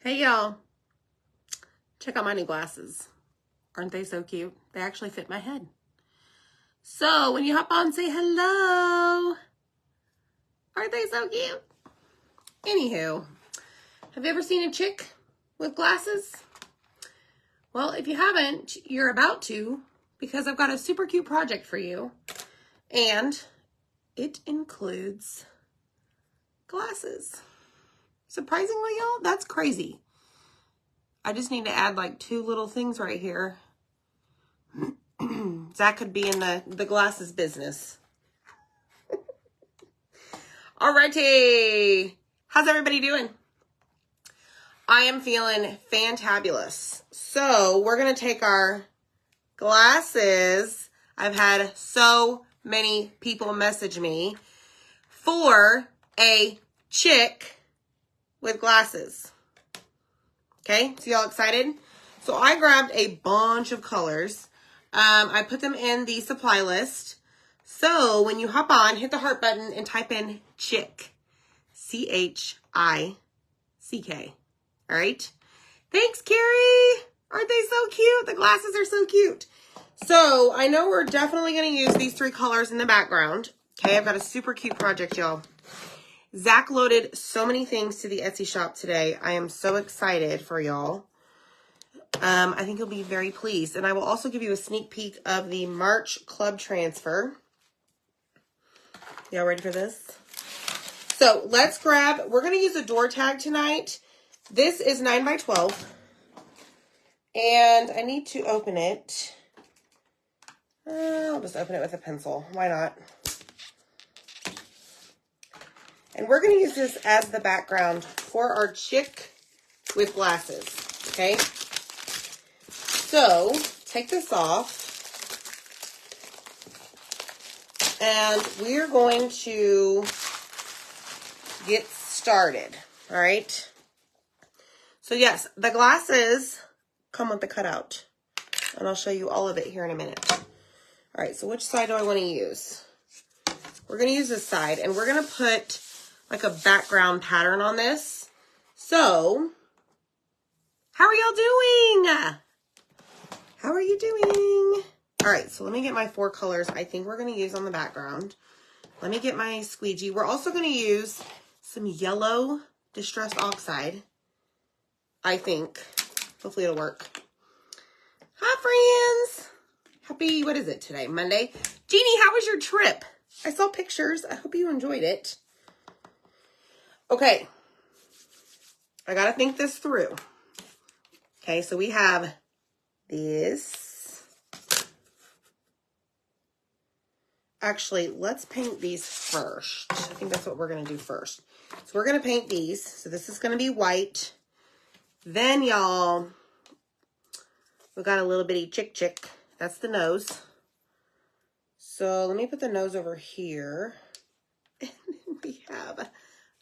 Hey y'all, check out my new glasses. Aren't they so cute? They actually fit my head. So when you hop on, say hello. Aren't they so cute? Anywho, have you ever seen a chick with glasses? Well, if you haven't, you're about to, because I've got a super cute project for you. And it includes glasses. Surprisingly, y'all, that's crazy. I just need to add like 2 little things right here. Zach could be in the glasses business. Alrighty. How's everybody doing? I am feeling fantabulous. So we're going to take our glasses. I've had so many people message me for a chick with glasses. Okay, so y'all excited? So I grabbed a bunch of colors. I put them in the supply list. So when you hop on, hit the heart button and type in chick. C-H-I-C-K. All right. Thanks, Carrie. Aren't they so cute? The glasses are so cute. So I know we're definitely going to use these 3 colors in the background. Okay, I've got a super cute project, y'all. Zach loaded so many things to the Etsy shop today. I am so excited for y'all. I think you'll be very pleased. And I will also give you a sneak peek of the March club transfer. Y'all ready for this? So let's grab, we're going to use a door tag tonight. This is 9 by 12. And I need to open it. I'll just open it with a pencil. Why not? And we're going to use this as the background for our chick with glasses. Okay? So, take this off. And we're going to get started. All right? So, yes, the glasses come with the cutout. And I'll show you all of it here in a minute. All right, so which side do I want to use? We're going to use this side. And we're going to put like a background pattern on this. So, how are y'all doing? How are you doing? All right, so let me get my 4 colors I think we're going to use on the background. Let me get my squeegee. We're also going to use some yellow distressed oxide, I think. Hopefully it'll work. Hi, friends. Happy, what is it today? Monday? Jeannie, how was your trip? I saw pictures. I hope you enjoyed it. Okay. I got to think this through. Okay, so we have this. Actually, let's paint these first. I think that's what we're going to do first. So we're going to paint these. So this is going to be white. Then, y'all, we got a little bitty chick. That's the nose. So let me put the nose over here. And then we have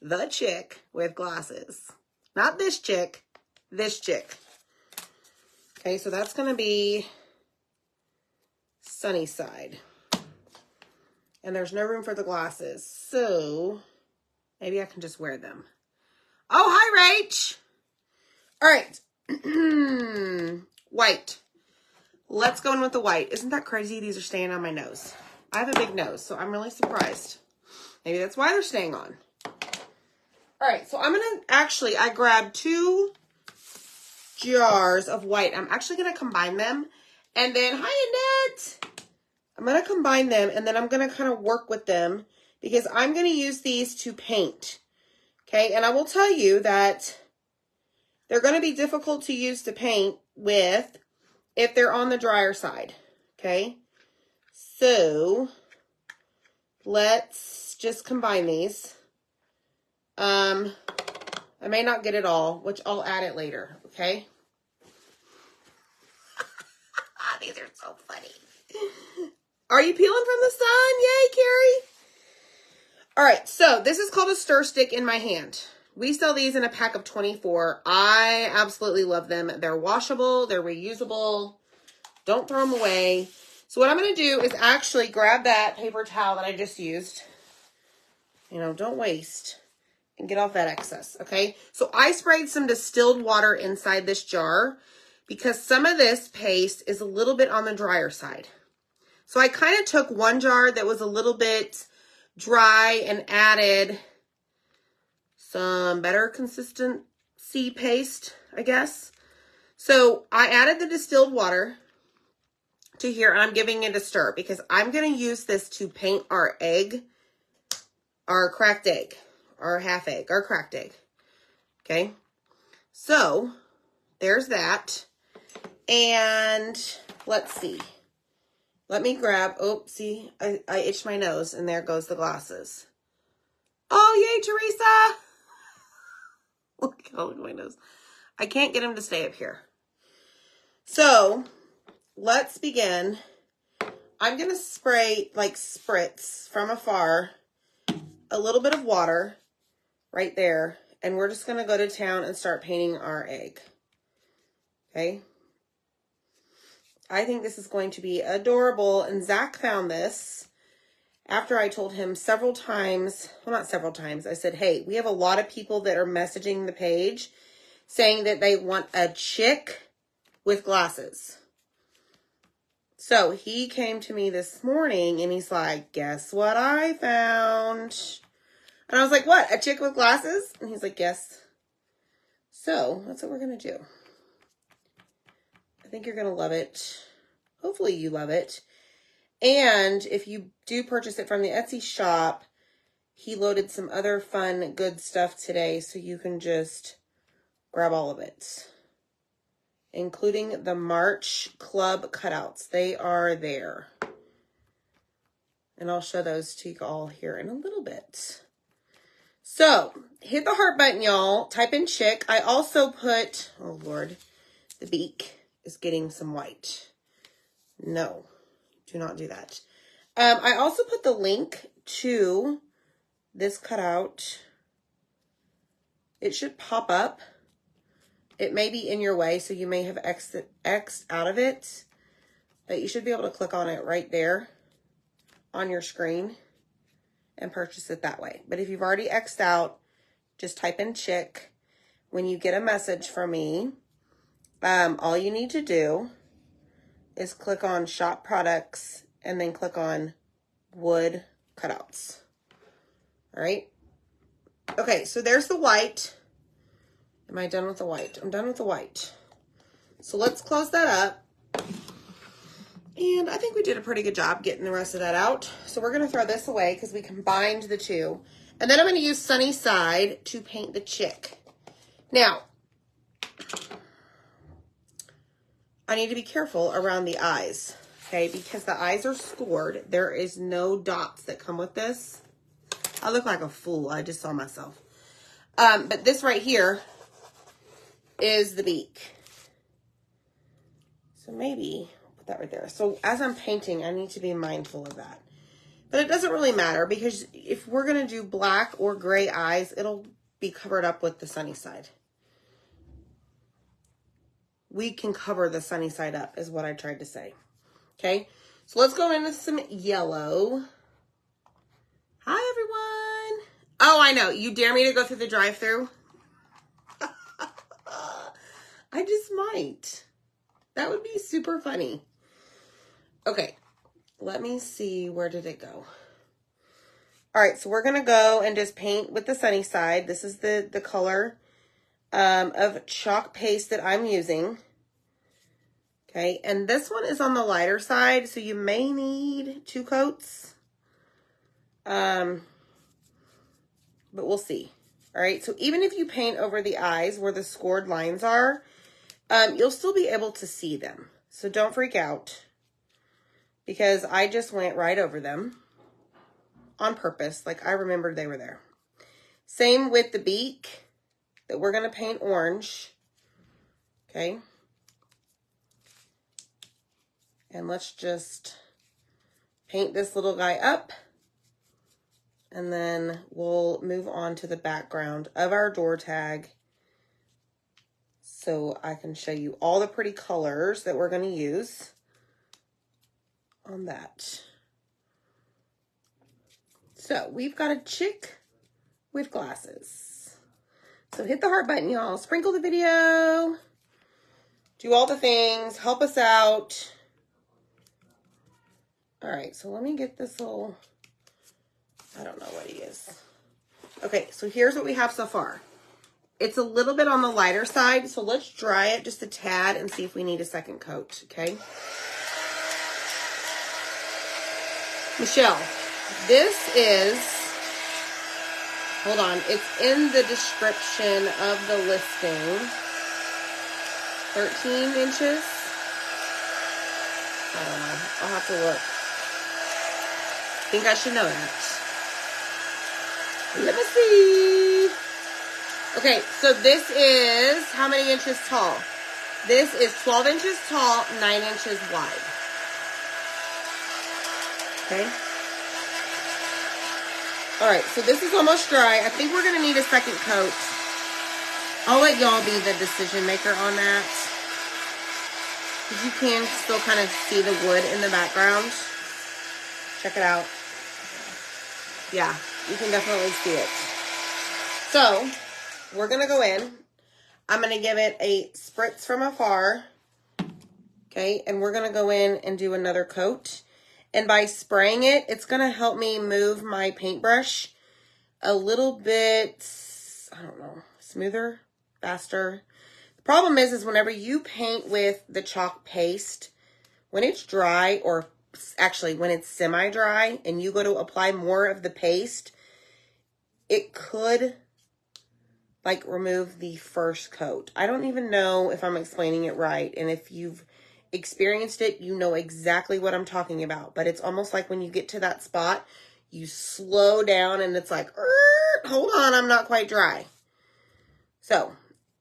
the chick with glasses. Not this chick, this chick. Okay, so that's going to be sunny side. And there's no room for the glasses. So maybe I can just wear them. Oh, hi, Rach. All right. White. Let's go in with the white. Isn't that crazy? These are staying on my nose. I have a big nose, so I'm really surprised. Maybe that's why they're staying on. All right, so I'm going to actually, I grabbed 2 jars of white. I'm actually going to combine them. And then, hi, Annette. I'm going to combine them, and then I'm going to kind of work with them because I'm going to use these to paint. Okay, and I will tell you that they're going to be difficult to use to paint with if they're on the drier side. Okay, so let's just combine these. I may not get it all, which I'll add it later. Okay. These are so funny. Are you peeling from the sun? Yay, Carrie. All right, so this is called a stir stick in my hand. We sell these in a pack of 24. I absolutely love them. They're washable. They're reusable. Don't throw them away. So what I'm going to do is actually grab that paper towel that I just used. You know, don't waste. and get off that excess, okay? So I sprayed some distilled water inside this jar because some of this paste is a little bit on the drier side. So I kind of took one jar that was a little bit dry and added some better consistency paste, I guess. So I added the distilled water to here, and I'm giving it a stir because I'm going to use this to paint our egg, our cracked egg, our half egg, our cracked egg. Okay, so there's that. And let's see. Let me grab, oh, see, I itched my nose, and there goes the glasses. Oh, yay, Teresa. Look at my nose. I can't get him to stay up here. So let's begin. I'm going to spray, like spritz from afar, a little bit of water right there. And we're just going to go to town and start painting our egg. Okay. I think this is going to be adorable. And Zach found this after I told him several times, well, not several times. I said, hey, we have a lot of people that are messaging the page saying that they want a chick with glasses. So he came to me this morning and he's like, guess what I found? And I was like, what? A chick with glasses? And he's like, yes. So that's what we're going to do. I think you're going to love it. Hopefully you love it. And if you do purchase it from the Etsy shop, he loaded some other fun, good stuff today. So you can just grab all of it, including the March Club cutouts. They are there. And I'll show those to you all here in a little bit. So hit the heart button, y'all. Type in chick. I also put, oh Lord, the beak is getting some white. No, do not do that. I also put the link to this cutout. It should pop up. It may be in your way, so you may have X'd out of it. But you should be able to click on it right there on your screen and purchase it that way. But if you've already X'd out, just type in chick. When you get a message from me, all you need to do is click on shop products and then click on wood cutouts. All right. Okay, so there's the white. Am I done with the white? I'm done with the white. So let's close that up. And I think we did a pretty good job getting the rest of that out. So we're going to throw this away because we combined the two. And then I'm going to use Sunnyside to paint the chick. Now, I need to be careful around the eyes, okay? Because the eyes are scored. There is no dots that come with this. I look like a fool. I just saw myself. But this right here is the beak. So maybe I'll put that right there. So as I'm painting, I need to be mindful of that. But it doesn't really matter because if we're going to do black or gray eyes, it'll be covered up with the Sunnyside. We can cover the Sunnyside up is what I tried to say. Okay, so let's go into some yellow. Hi, everyone. Oh, I know. You dare me to go through the drive-thru? I just might. That would be super funny. Okay, let me see. Where did it go? All right, so we're going to go and just paint with the Sunnyside. This is the color of chalk paste that I'm using. Okay, and this one is on the lighter side, so you may need 2 coats. But we'll see. All right, so even if you paint over the eyes where the scored lines are, you'll still be able to see them. So don't freak out because I just went right over them on purpose. Like I remembered they were there. Same with the beak that we're going to paint orange. Okay. And let's just paint this little guy up. And then we'll move on to the background of our door tag so I can show you all the pretty colors that we're going to use on that. So we've got a chick with glasses. So hit the heart button, y'all. Sprinkle the video. Do all the things. Help us out. All right, so let me get this little, I don't know what he is. Okay, so here's what we have so far. It's a little bit on the lighter side, so let's dry it just a tad and see if we need a second coat, okay? Michelle, this is, hold on, it's in the description of the listing. 13 inches? I don't know. I'll have to look. I think I should know that. Let me see. Okay, so this is how many inches tall? This is 12 inches tall, 9 inches wide. Okay. All right, so this is almost dry. I think we're going to need a second coat. I'll let y'all be the decision maker on that. Because you can still kind of see the wood in the background. Check it out. Yeah, you can definitely see it. So, we're going to go in. I'm going to give it a spritz from afar. Okay, and we're going to go in and do another coat. And by spraying it, it's going to help me move my paintbrush a little bit, I don't know, smoother, faster. The problem is whenever you paint with the chalk paste, when it's dry, or actually when it's semi-dry, and you go to apply more of the paste, it could like remove the first coat. I don't even know if I'm explaining it right, and if you've experienced it, you know exactly what I'm talking about. But it's almost like when you get to that spot, you slow down and it's like, hold on, I'm not quite dry. So,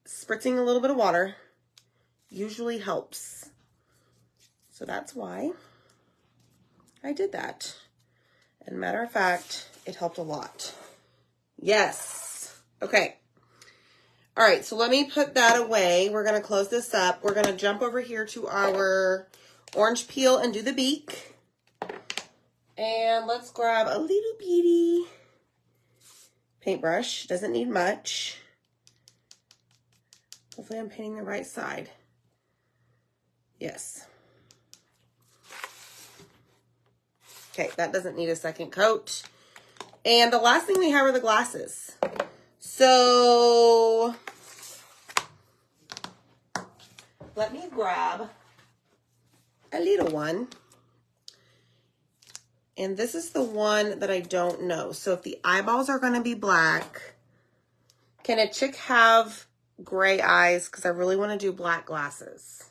spritzing a little bit of water usually helps. So that's why I did that. And matter of fact, it helped a lot. Yes. Okay. All right, so let me put that away. We're going to close this up. We're going to jump over here to our orange peel and do the beak. And let's grab a little bitty paintbrush. Doesn't need much. Hopefully I'm painting the right side. Yes. Okay, that doesn't need a second coat. And the last thing we have are the glasses. So let me grab a little one. And this is the one that I don't know. So if the eyeballs are going to be black, can a chick have gray eyes? Because I really want to do black glasses.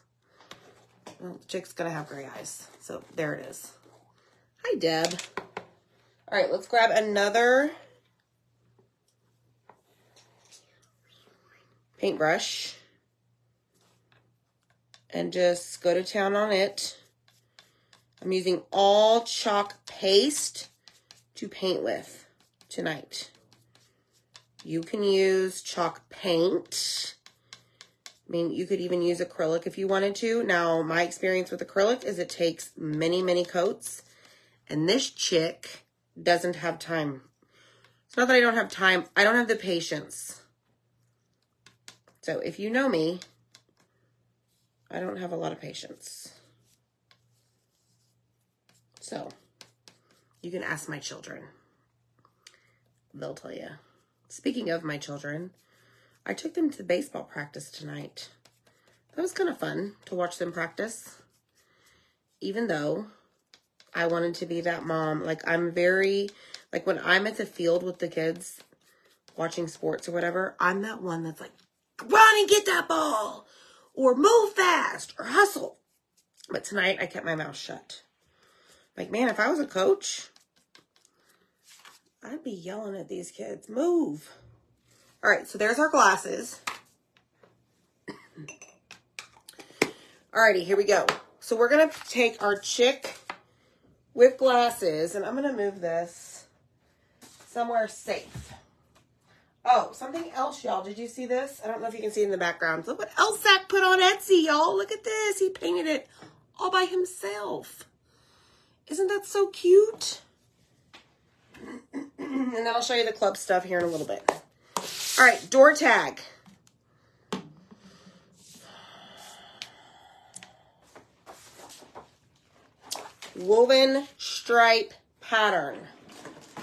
Well, the chick's going to have gray eyes. So there it is. Hi, Deb. All right, let's grab another paintbrush and just go to town on it. I'm using all chalk paste to paint with tonight. You can use chalk paint. I mean, you could even use acrylic if you wanted to. Now, my experience with acrylic is it takes many, many coats. And this chick doesn't have time. It's not that I don't have time. I don't have the patience. So if you know me, I don't have a lot of patience. So you can ask my children. They'll tell you. Speaking of my children, I took them to baseball practice tonight. That was kind of fun to watch them practice. Even though I wanted to be that mom. Like, I'm very, like, when I'm at the field with the kids watching sports or whatever, I'm that one that's like, run and get that ball, or move fast, or hustle. But tonight, I kept my mouth shut. Like, man, if I was a coach, I'd be yelling at these kids. Move. All right, so there's our glasses. Alrighty, here we go. So we're going to take our chick with glasses, and I'm going to move this somewhere safe. Oh, something else, y'all. Did you see this? I don't know if you can see it in the background. Look what Elsac put on Etsy, y'all. Look at this. He painted it all by himself. Isn't that so cute? And then I'll show you the club stuff here in a little bit. All right, door tag. Woven stripe pattern.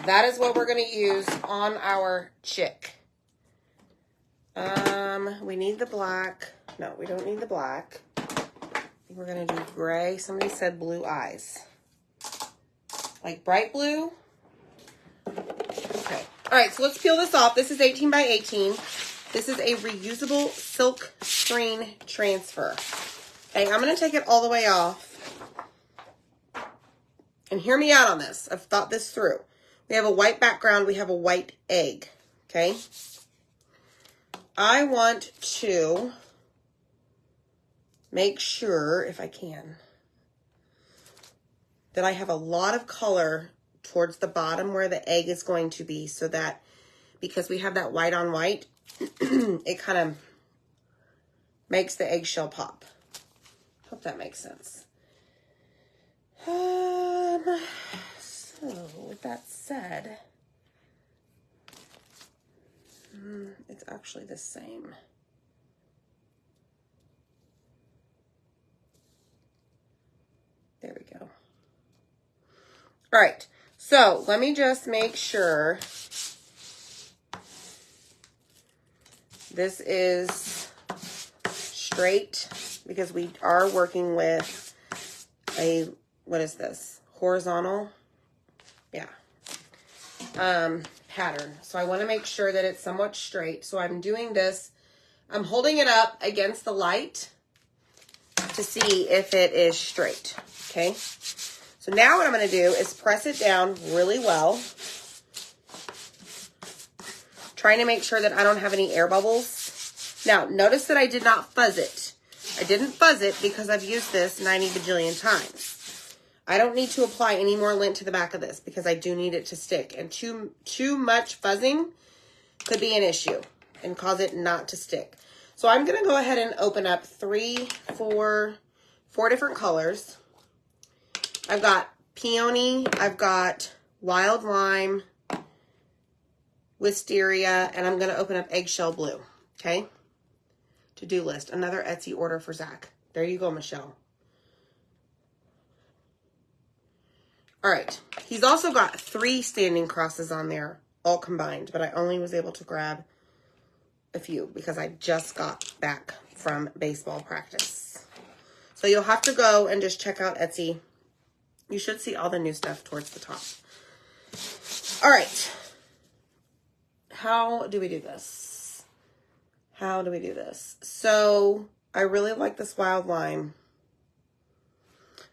That is what we're going to use on our chick. We need the black. No, we don't need the black. I think we're going to do gray. Somebody said blue eyes. Like bright blue. Okay. All right, so let's peel this off. This is 18 by 18. This is a reusable silk screen transfer. Okay, I'm going to take it all the way off. And hear me out on this. I've thought this through. We have a white background. We have a white egg. Okay. I want to make sure, if I can, that I have a lot of color towards the bottom where the egg is going to be, so that because we have that white on white, it kind of makes the eggshell pop. Hope that makes sense. So with that said, it's actually the same. There we go. All right, so let me just make sure this is straight, because we are working with a, what is this? Horizontal? Yeah. Pattern. So I want to make sure that it's somewhat straight. So I'm doing this. I'm holding it up against the light to see if it is straight. Okay. So now what I'm going to do is press it down really well. Trying to make sure that I don't have any air bubbles. Now, notice that I did not fuzz it. I didn't fuzz it because I've used this 90 bajillion times. I don't need to apply any more lint to the back of this because I do need it to stick. And too much fuzzing could be an issue and cause it not to stick. So I'm going to go ahead and open up four different colors. I've got peony, I've got wild lime, wisteria, and I'm going to open up eggshell blue. Okay? To-do list. Another Etsy order for Zach. There you go, Michelle. All right, he's also got 3 standing crosses on there, all combined, but I only was able to grab a few because I just got back from baseball practice. So you'll have to go and just check out Etsy. You should see all the new stuff towards the top. All right, how do we do this? How do we do this? So I really like this wild lime.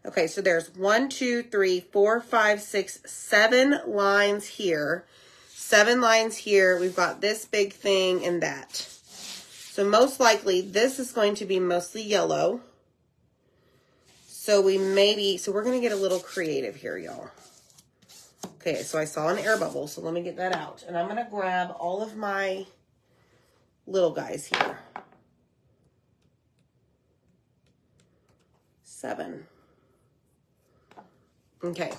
Okay, so there's 1, 2, 3, 4, 5, 6, 7 lines here. 7 lines here. We've got this big thing and that. So most likely this is going to be mostly yellow. So we're going to get a little creative here, y'all. Okay, so I saw an air bubble, so let me get that out. And I'm going to grab all of my little guys here. 7. Okay.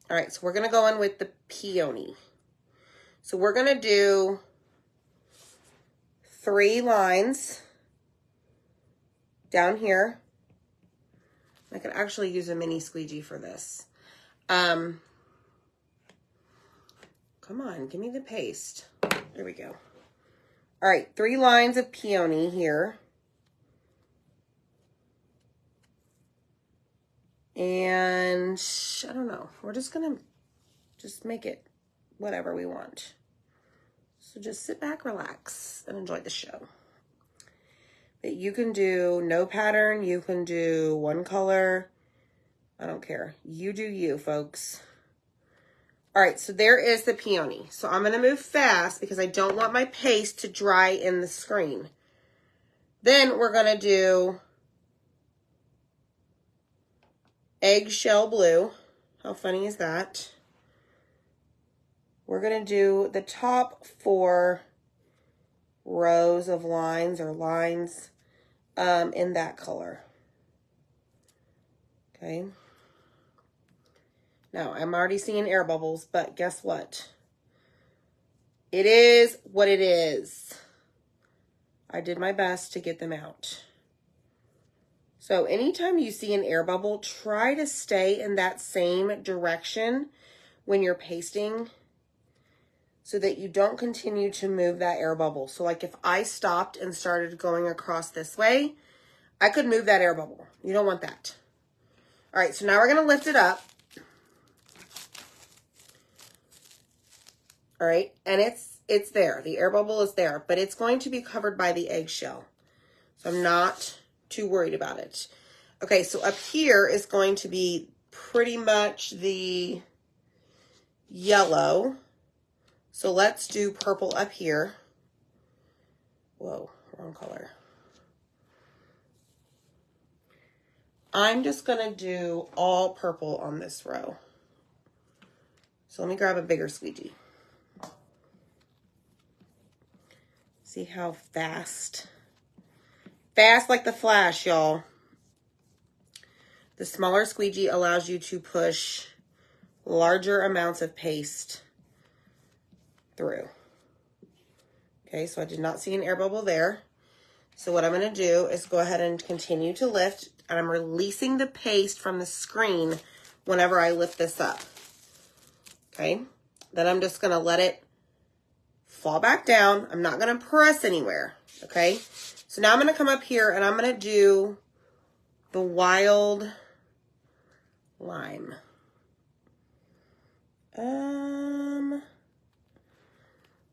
All right, so we're going to go in with the peony. So we're going to do 3 lines down here. I could actually use a mini squeegee for this. Come on, give me the paste. There we go. All right, 3 lines of peony here. And I don't know, we're just gonna make it whatever we want. So just sit back, relax, and enjoy the show. But you can do no pattern, you can do one color. I don't care. You do you, folks. All right, so there is the peony. So I'm gonna move fast because I don't want my paste to dry in the screen. Then we're gonna do eggshell blue. How funny is that? We're going to do the top 4 rows of lines or lines in that color. Okay. Now, I'm already seeing air bubbles, but guess what? It is what it is. I did my best to get them out. So anytime you see an air bubble, try to stay in that same direction when you're pasting so that you don't continue to move that air bubble. So like if I stopped and started going across this way, I could move that air bubble. You don't want that. All right, so now we're gonna lift it up. All right, and it's there. The air bubble is there, but it's going to be covered by the eggshell. So I'm not too worried about it. Okay, so up here is going to be pretty much the yellow. So let's do purple up here. Whoa, wrong color. I'm just gonna do all purple on this row. So let me grab a bigger squeegee. See how fast? Fast like the Flash, y'all. The smaller squeegee allows you to push larger amounts of paste through. Okay, so I did not see an air bubble there. So what I'm going to do is go ahead and continue to lift, and I'm releasing the paste from the screen whenever I lift this up. Okay, then I'm just going to let it fall back down. I'm not going to press anywhere. Okay, so now I'm going to come up here and I'm going to do the wild lime.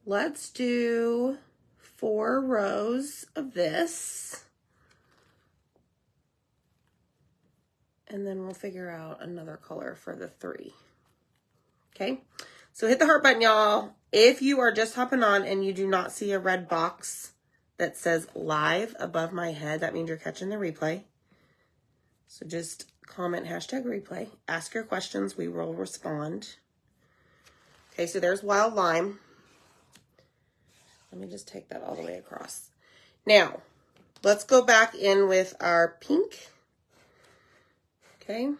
Let's do 4 rows of this. And then we'll figure out another color for the 3. Okay, so hit the heart button, y'all. If you are just hopping on and you do not see a red box that says live above my head, that means you're catching the replay. So just comment #replay. Ask your questions. We will respond. Okay, so there's wild lime. Let me just take that all the way across. Now, let's go back in with our pink. Okay.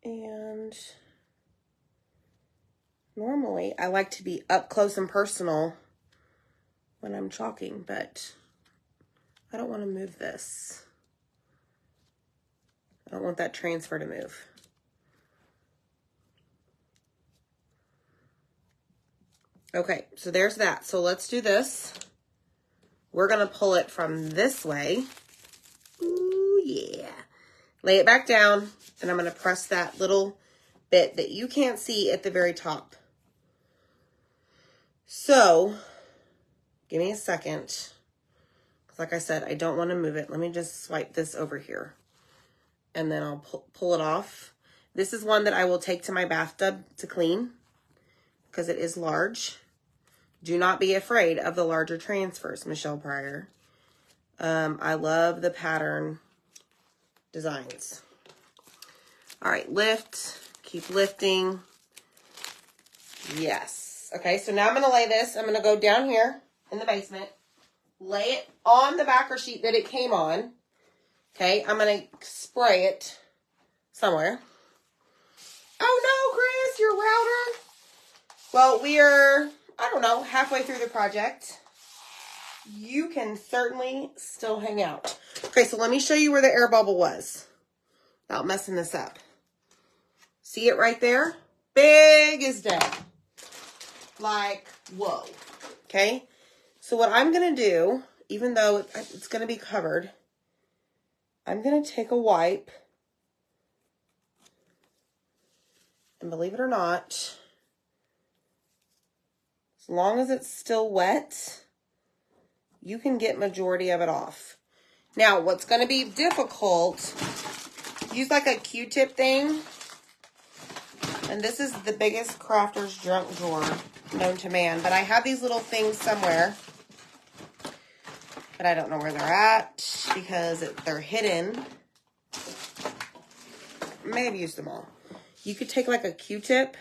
And normally I like to be up close and personal when I'm chalking, but I don't want to move this. I don't want that transfer to move. Okay, so there's that. So let's do this. We're going to pull it from this way. Ooh, yeah. Lay it back down, and I'm going to press that little bit that you can't see at the very top. So, give me a second. 'Cause like I said, I don't want to move it. Let me just swipe this over here. And then I'll pull it off. This is one that I will take to my bathtub to clean because it is large. Do not be afraid of the larger transfers, Michelle Pryor. I love the pattern designs. All right, lift, keep lifting. Yes. Okay, so now I'm gonna lay this. I'm gonna go down here in the basement, lay it on the backer sheet that it came on. Okay, I'm gonna spray it somewhere. Oh no, Chris, your router. Well, we are, I don't know, halfway through the project. You can certainly still hang out. Okay, so let me show you where the air bubble was without messing this up. See it right there? Big as day. Like, whoa. Okay, so what I'm going to do, even though it's going to be covered, I'm going to take a wipe. And believe it or not, as long as it's still wet, you can get majority of it off. Now, what's going to be difficult, use like a Q-tip thing. And this is the biggest crafter's junk drawer known to man. But I have these little things somewhere. But I don't know where they're at because they're hidden. Maybe use them all. You could take like a Q-tip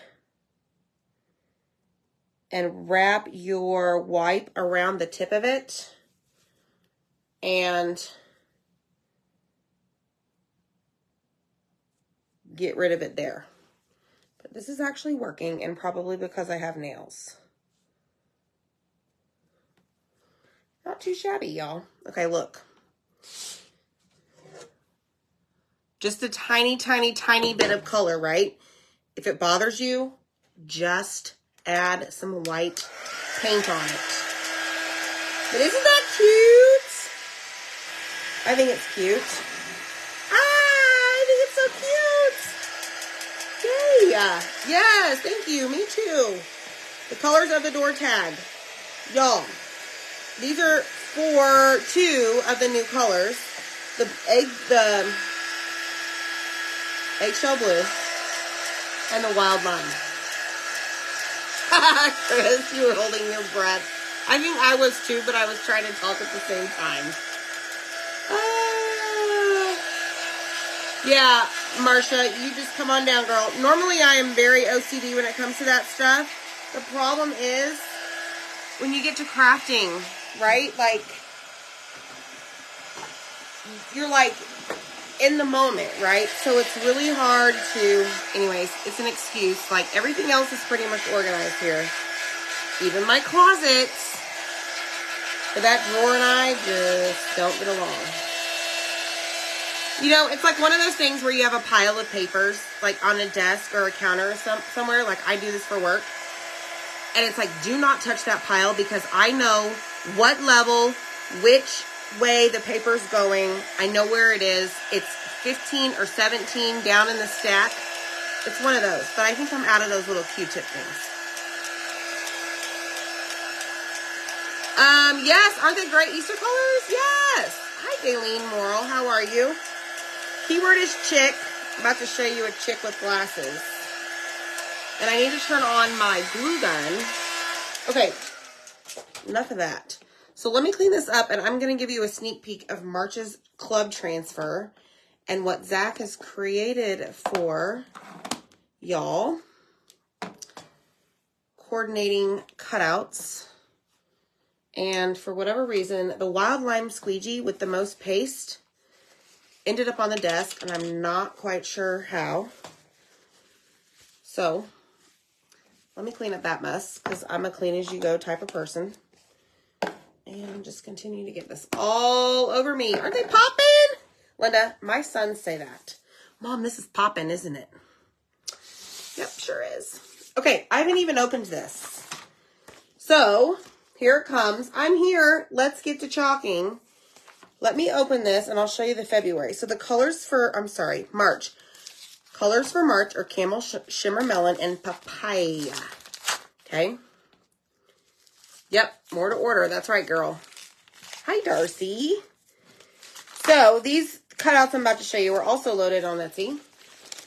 and wrap your wipe around the tip of it. And get rid of it there. But this is actually working, and probably because I have nails. Not too shabby, y'all. Okay, look. Just a tiny, tiny, tiny bit of color, right? If it bothers you, just add some white paint on it. But isn't that cute? I think it's cute. I think it's so cute. Yay. Yes, thank you. Me too. The colors of the door tag. Y'all, these are for 2 of the new colors. The eggshell blue and the wild lime. Chris, you were holding your breath. I think I was too, but I was trying to talk at the same time. Yeah, Marsha, you just come on down, girl. Normally I am very OCD when it comes to that stuff. The problem is when you get to crafting, right? Like, you're like in the moment, right? So it's really hard to, anyways, it's an excuse. Like, everything else is pretty much organized here. Even my closets. But that drawer and I just don't get along. You know, it's like one of those things where you have a pile of papers, like on a desk or a counter or somewhere. Like, I do this for work. And it's like, do not touch that pile, because I know what level, which way the paper's going. I know where it is. It's 15 or 17 down in the stack. It's one of those. But I think I'm out of those little Q-tip things. Yes. Aren't they great Easter colors? Yes. Hi, Daylene Morrill. How are you? Keyword is chick. I'm about to show you a chick with glasses. And I need to turn on my glue gun. Okay. Enough of that. So let me clean this up, and I'm going to give you a sneak peek of March's club transfer and what Zach has created for y'all. Coordinating cutouts. And for whatever reason, the wild lime squeegee with the most paste ended up on the desk, and I'm not quite sure how. So let me clean up that mess, because I'm a clean as you go type of person. And just continue to get this all over me. Aren't they popping? Linda, my sons say that. Mom, this is popping, isn't it? Yep, sure is. Okay, I haven't even opened this. So here it comes. I'm here. Let's get to chalking. Let me open this, and I'll show you the February. So the colors for, March. Colors for March are Camel Shimmer Melon and Papaya. Okay. Yep, more to order. That's right, girl. Hi, Darcy. So these cutouts I'm about to show you were also loaded on Etsy.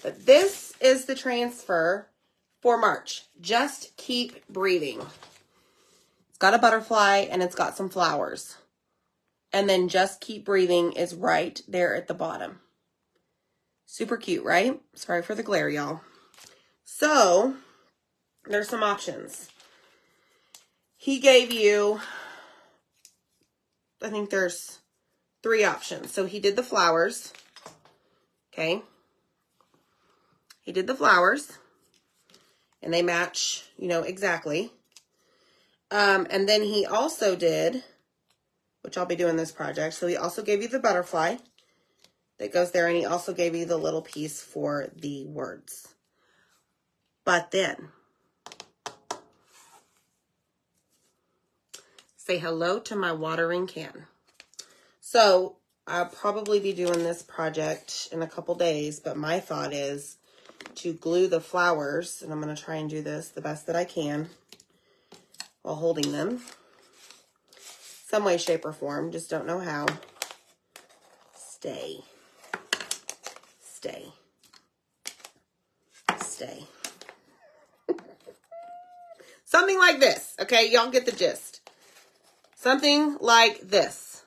But this is the transfer for March. Just Keep Breathing. It's got a butterfly, and it's got some flowers. And then Just Keep Breathing is right there at the bottom. Super cute, right? Sorry for the glare, y'all. So there's some options. He gave you, I think there's 3 options. So he did the flowers. Okay. He did the flowers. And they match, you know, exactly. And then he also did, which I'll be doing this project. So he also gave you the butterfly that goes there. And he also gave you the little piece for the words. But then, say hello to my watering can. So I'll probably be doing this project in a couple days, but my thought is to glue the flowers, and I'm going to try and do this the best that I can while holding them. Some way, shape, or form. Just don't know how. Stay. Stay. Stay. Something like this. Okay, y'all get the gist. Something like this.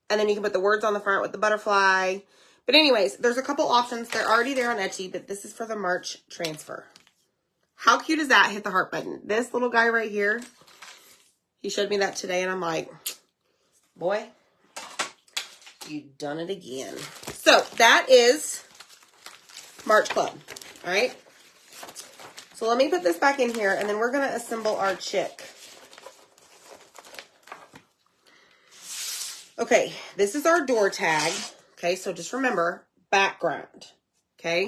And then you can put the words on the front with the butterfly. But anyways, there's a couple options. They're already there on Etsy, but this is for the March transfer. How cute is that? Hit the heart button. This little guy right here, he showed me that today, and I'm like, boy, you done it again. So that is March Club. All right. So let me put this back in here, and then we're going to assemble our chick. Okay, this is our door tag. Okay, so just remember, background. Okay.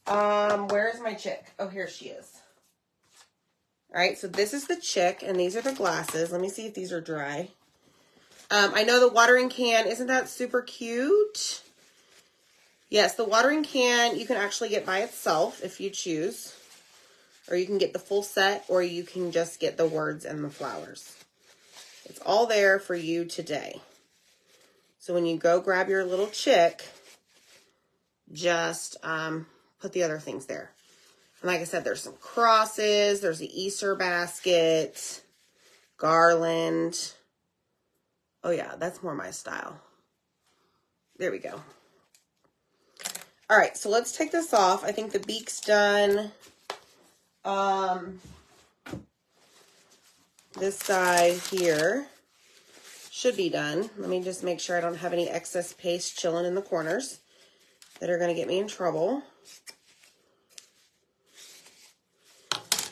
Where is my chick? Oh, here she is. All right, so this is the chick, and these are the glasses. Let me see if these are dry. I know the watering can, isn't that super cute? Yes, the watering can you can actually get by itself if you choose. Or you can get the full set, or you can just get the words and the flowers. It's all there for you today. So when you go grab your little chick, just put the other things there. And like I said, there's some crosses, there's the Easter basket, garland. Oh yeah, that's more my style. There we go. All right, so let's take this off. I think the beak's done. This guy here should be done. Let me just make sure I don't have any excess paste chilling in the corners that are going to get me in trouble.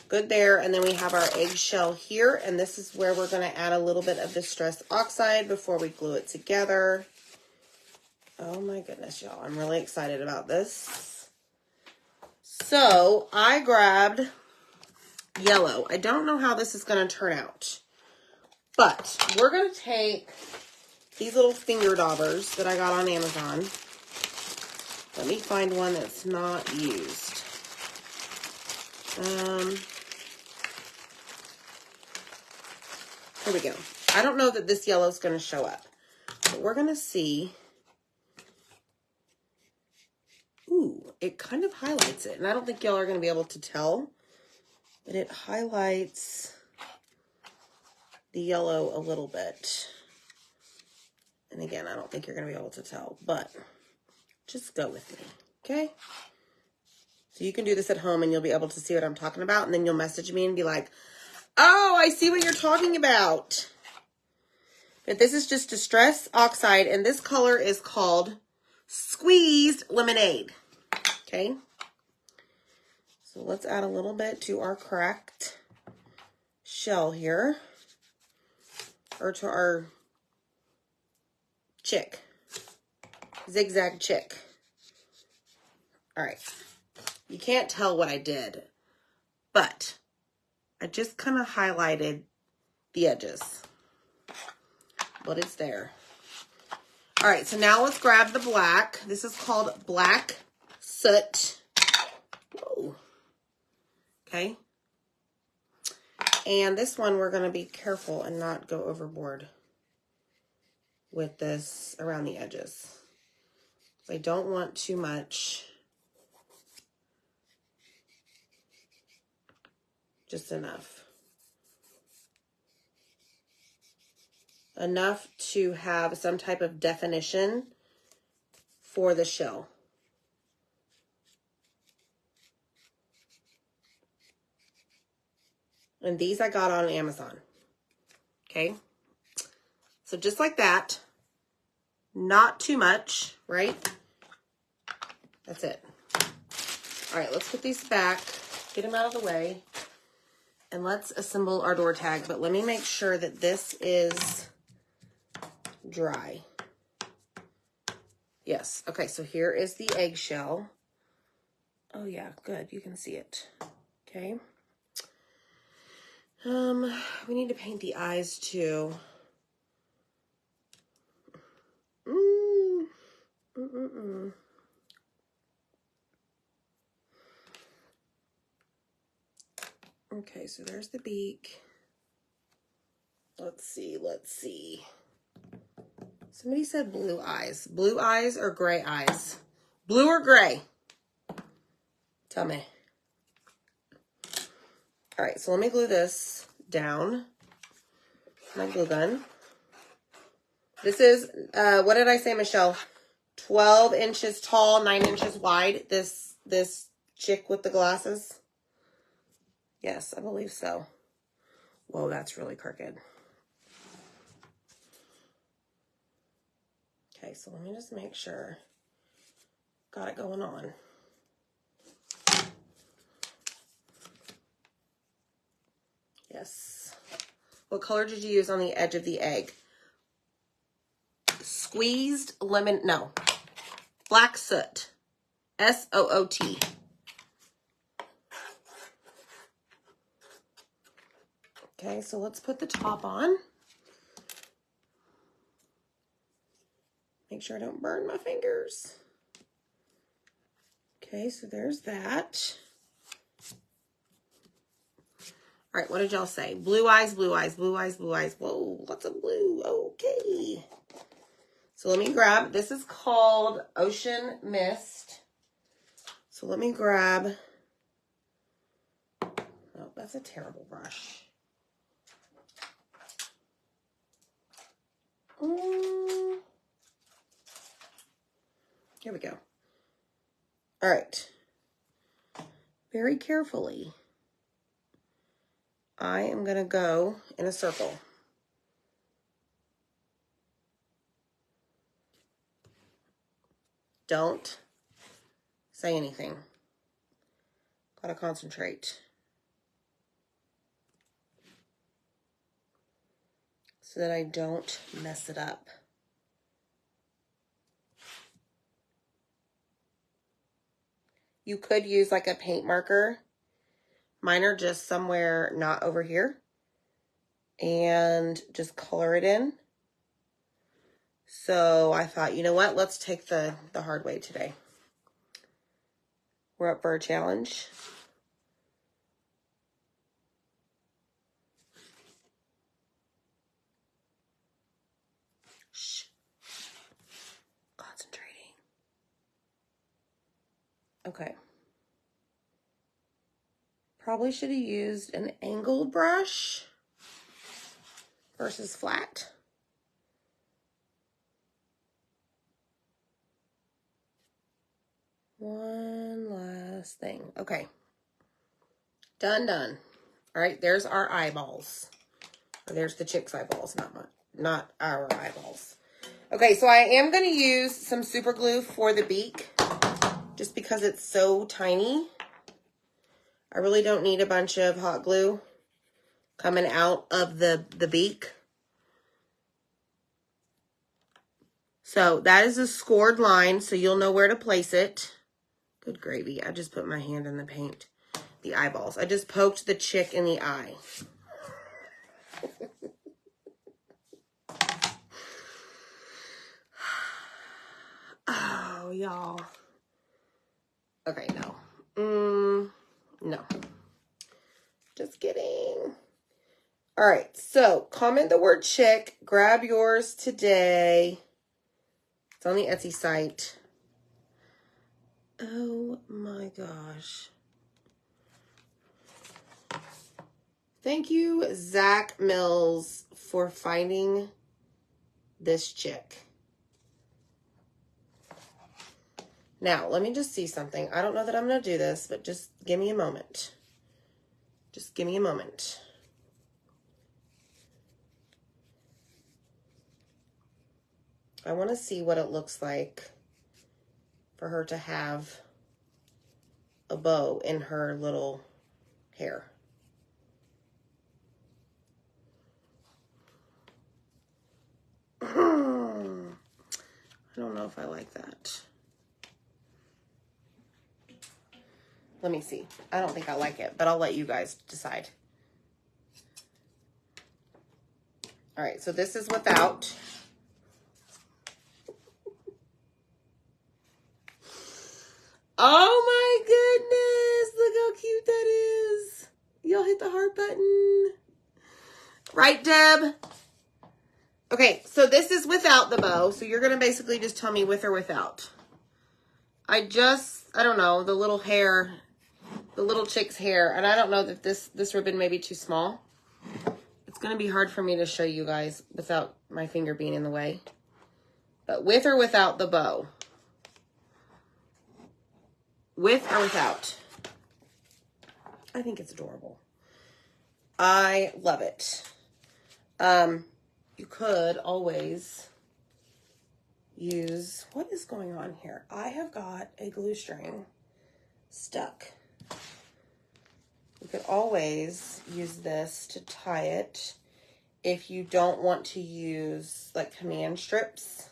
Good there. And then we have our eggshell here, and this is where we're going to add a little bit of Distress Oxide before we glue it together. Oh my goodness, y'all. I'm really excited about this. So I grabbed yellow. I don't know how this is going to turn out, but we're going to take these little finger daubers that I got on Amazon. Let me find one that's not used. Here we go. I don't know that this yellow is going to show up, but we're going to see. Ooh, it kind of highlights it, and I don't think y'all are going to be able to tell, but it highlights the yellow a little bit. And again, I don't think you're going to be able to tell, but just go with me, okay? So you can do this at home, and you'll be able to see what I'm talking about, and then you'll message me and be like, oh, I see what you're talking about. But this is just Distress Oxide, and this color is called Squeezed Lemonade, okay? So let's add a little bit to our cracked shell here, or to our chick, zigzag chick. All right, you can't tell what I did, but I just kind of highlighted the edges, but it's there. All right, so now let's grab the black. This is called Black Soot. Whoa. Okay. And this one, we're going to be careful and not go overboard with this around the edges. I don't want too much. Just enough. Enough to have some type of definition for the shell. And these I got on Amazon. Okay. So just like that. Not too much, right? That's it. All right, let's put these back. Get them out of the way. And let's assemble our door tag. But let me make sure that this is dry. Yes. Okay, so here is the eggshell. Oh yeah, good. You can see it. Okay. We need to paint the eyes too. Okay, so there's the beak. Let's see. Somebody said blue eyes. Blue eyes or gray eyes? Blue or gray? Tell me. All right, so let me glue this down. My glue gun. This is, what did I say, Michelle? 12 inches tall, 9 inches wide. This chick with the glasses. Yes, I believe so. Whoa, that's really crooked. Okay, so let me just make sure got it going on. Yes. What color did you use on the edge of the egg? Squeezed lemon, no. Black soot. S-O-O-T. Okay, so let's put the top on. Make sure I don't burn my fingers. Okay, so there's that. All right, what did y'all say? Blue eyes, blue eyes, blue eyes, blue eyes. Whoa, lots of blue. Okay. So let me grab, this is called Ocean Mist. So let me grab, oh, that's a terrible brush. Here we go. All right. Very carefully, I am going to go in a circle. Don't say anything. Gotta concentrate. So that I don't mess it up. You could use like a paint marker. Mine are just somewhere not over here. And just color it in. So I thought, you know what? Let's take the hard way today. We're up for a challenge. Shh. Concentrating. Okay. Probably should have used an angled brush versus flat. One last thing. Okay. Done. All right, there's our eyeballs. There's the chick's eyeballs, not our eyeballs. Okay, so I am going to use some super glue for the beak just because it's so tiny. I really don't need a bunch of hot glue coming out of the beak. So that is a scored line, so you'll know where to place it. Good gravy. I just put my hand in the paint. The eyeballs. I just poked the chick in the eye. Oh, y'all. Okay, no. No. Just kidding. All right, so comment the word chick. Grab yours today. It's on the Etsy site. Oh my gosh. Thank you, Zach Mills, for finding this chick. Now, let me just see something. I don't know that I'm going to do this, but just give me a moment. Just give me a moment. I want to see what it looks like for her to have a bow in her little hair. I don't know if I like that. Let me see. I don't think I like it, but I'll let you guys decide. All right, so this is without. Oh my goodness, look how cute that is. Y'all hit the heart button. Right, Deb? Okay, so this is without the bow, so you're going to basically just tell me with or without. I don't know, the little hair, the little chick's hair, and I don't know that this ribbon may be too small. It's going to be hard for me to show you guys without my finger being in the way. But with or without the bow? With or without? I think it's adorable. I love it. You could always use, what is going on here? I have got a glue string stuck. You could always use this to tie it if you don't want to use like command strips.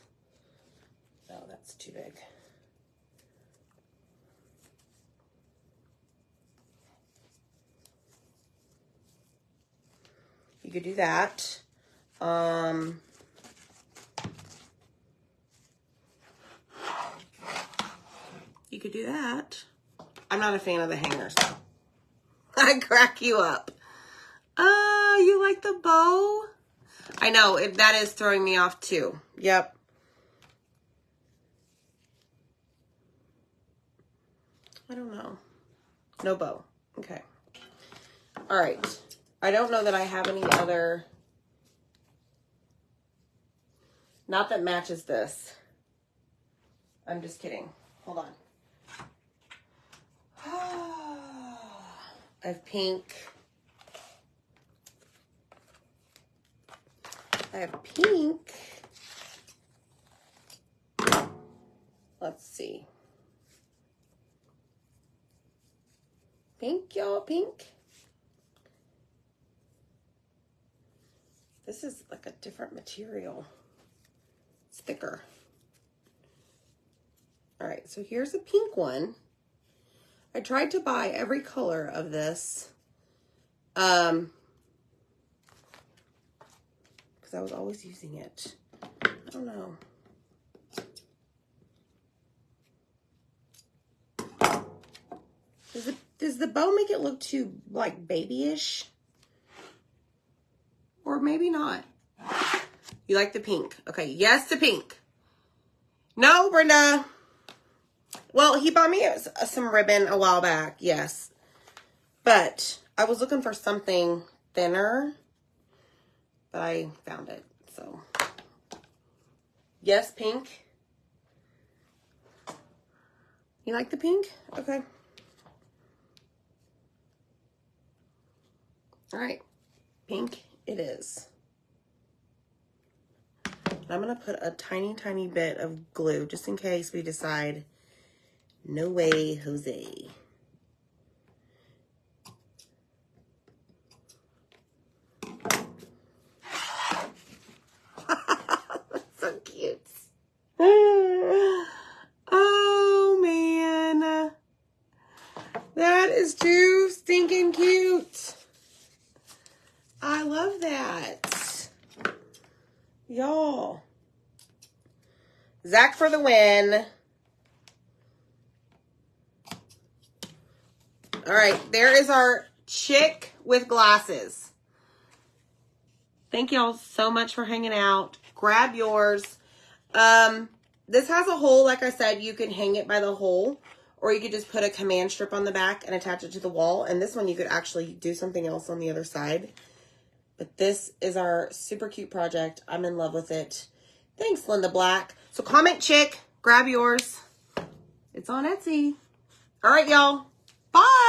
No, that's too big. You could do that. You could do that. I'm not a fan of the hangers. I crack you up. You like the bow? I know, that is throwing me off too. Yep. I don't know. No bow. Okay. All right. I don't know that I have any other, not that matches this. I'm just kidding. Hold on. I have pink. I have pink. Let's see. Pink, y'all, pink. This is like a different material. It's thicker. All right, so here's a pink one. I tried to buy every color of this. Because I was always using it. I don't know. Does the bow make it look too, like, babyish? Or maybe not. You like the pink. Okay, yes to pink. No, Brenda. Well, he bought me some ribbon a while back, yes. But I was looking for something thinner. But I found it, so. Yes, pink. You like the pink? Okay. All right, pink it is. I'm gonna put a tiny, tiny bit of glue just in case we decide, no way, Jose. So cute. Oh, man. That is too stinking cute. I love that. Y'all. Zach for the win. All right, there is our chick with glasses. Thank y'all so much for hanging out. Grab yours. This has a hole, like I said, you can hang it by the hole, or you could just put a command strip on the back and attach it to the wall. And this one, you could actually do something else on the other side. But this is our super cute project. I'm in love with it. Thanks, Linda Black. So comment chick, grab yours. It's on Etsy. All right, y'all. Bye.